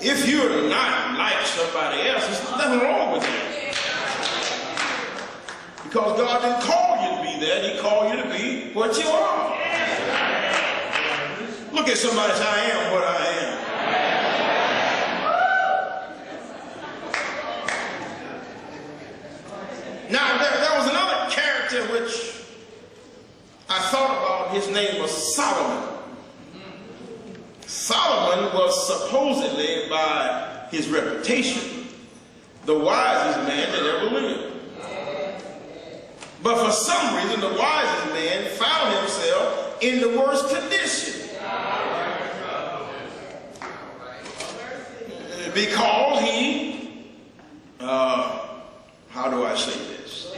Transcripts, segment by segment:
If you're not like somebody else, there's nothing wrong with you. Because God didn't call you to be that. He called you to be what you are. Look at somebody and say, I am what I am. Now, there was another character which I thought about. His name was Solomon. Solomon was supposedly, by his reputation, the wisest man that ever lived. But for some reason, the wisest man found himself in the worst condition. Because he, how do I say this?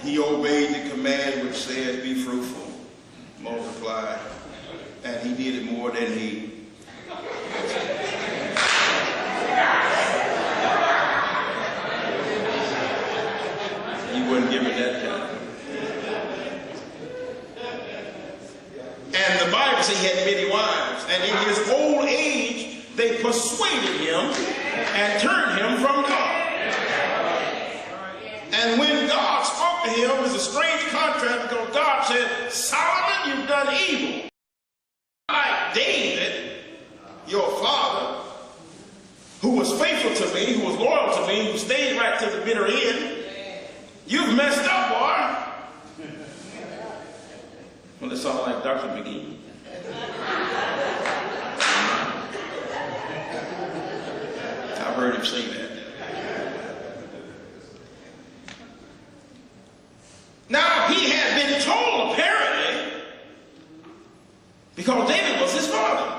He obeyed the command which says, be fruitful, multiply, and he did it more than he. He wasn't given that time. And the Bible says he had many wives, and in his old age they persuaded him and turned him from God. And when God spoke to him, it was a strange contrast, because God said, Solomon, you've done evil. Like David, your father, who was faithful to me, who was loyal to me, who stayed right to the bitter end, you've messed up, boy. Well, it sounds like Dr. McGee. I've heard him say that. Now, he had been told, apparently, because David was his father.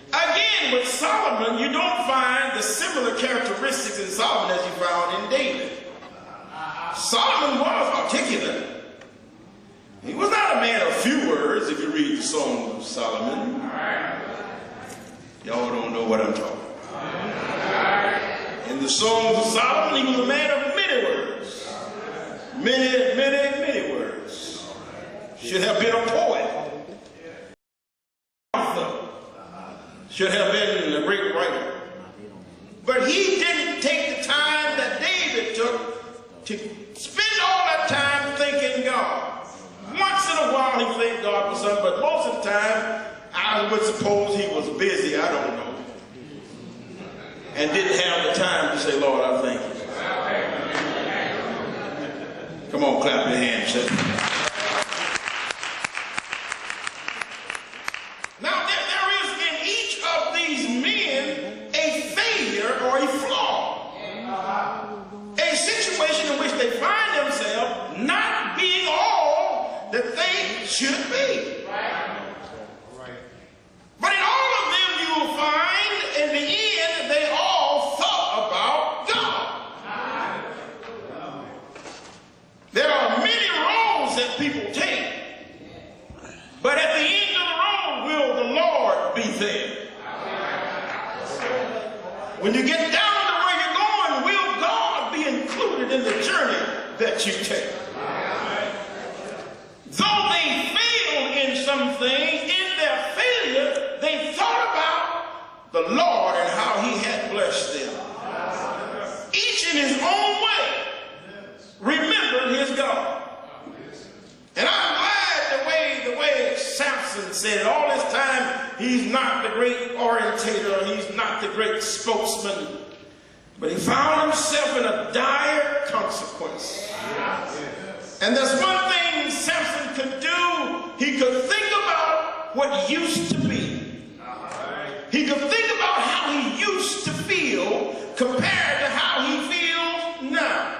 Again, with Solomon, you don't find the similar characteristics in Solomon as you found in David. Solomon was articulate. He was not a man of few words, if you read the Song of Solomon. Y'all don't know what I'm talking about. In the Songs of Solomon, he was a man of many words. Many, many, many words. Should have been a poet. Should have been a great writer. But he didn't take the time that David took to spend all that time thanking God. Once in a while he thanked God for something, but most of the time I would suppose he was busy, I don't know, and didn't have the time to say, Lord, I thank you. Come on, clap your hands. Now there is in each of these men a failure or a flaw. A situation in which they find themselves not being all that they should be. But in all of them you will find, in the end, they all thought about God. There are many roads that people take, but at the end of the road will the Lord be there. When you get down to where you're going, will God be included in the journey that you take? Though they failed in some things, in their failure, they thought about the Lord and how he had blessed them. Each in his own way remembered his God. And I'm glad the way Samson said it. All this time, he's not the great orator, he's not the great spokesman, but he found himself in a dire consequence. And there's one thing Samson could do. He could think about what used to be. He could think about how he used to feel compared to how he feels now.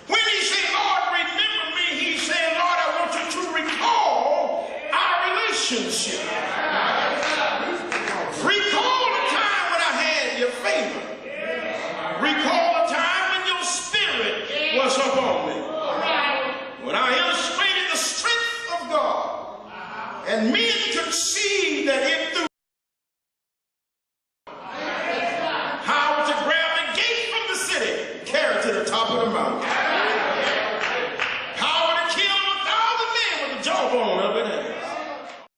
When he said, Lord, remember me, he said, Lord, I want you to recall our relationship. Recall the time when I had your favor. Recall the time when your spirit was upon me. When I illustrated the strength of God, and men could see that if through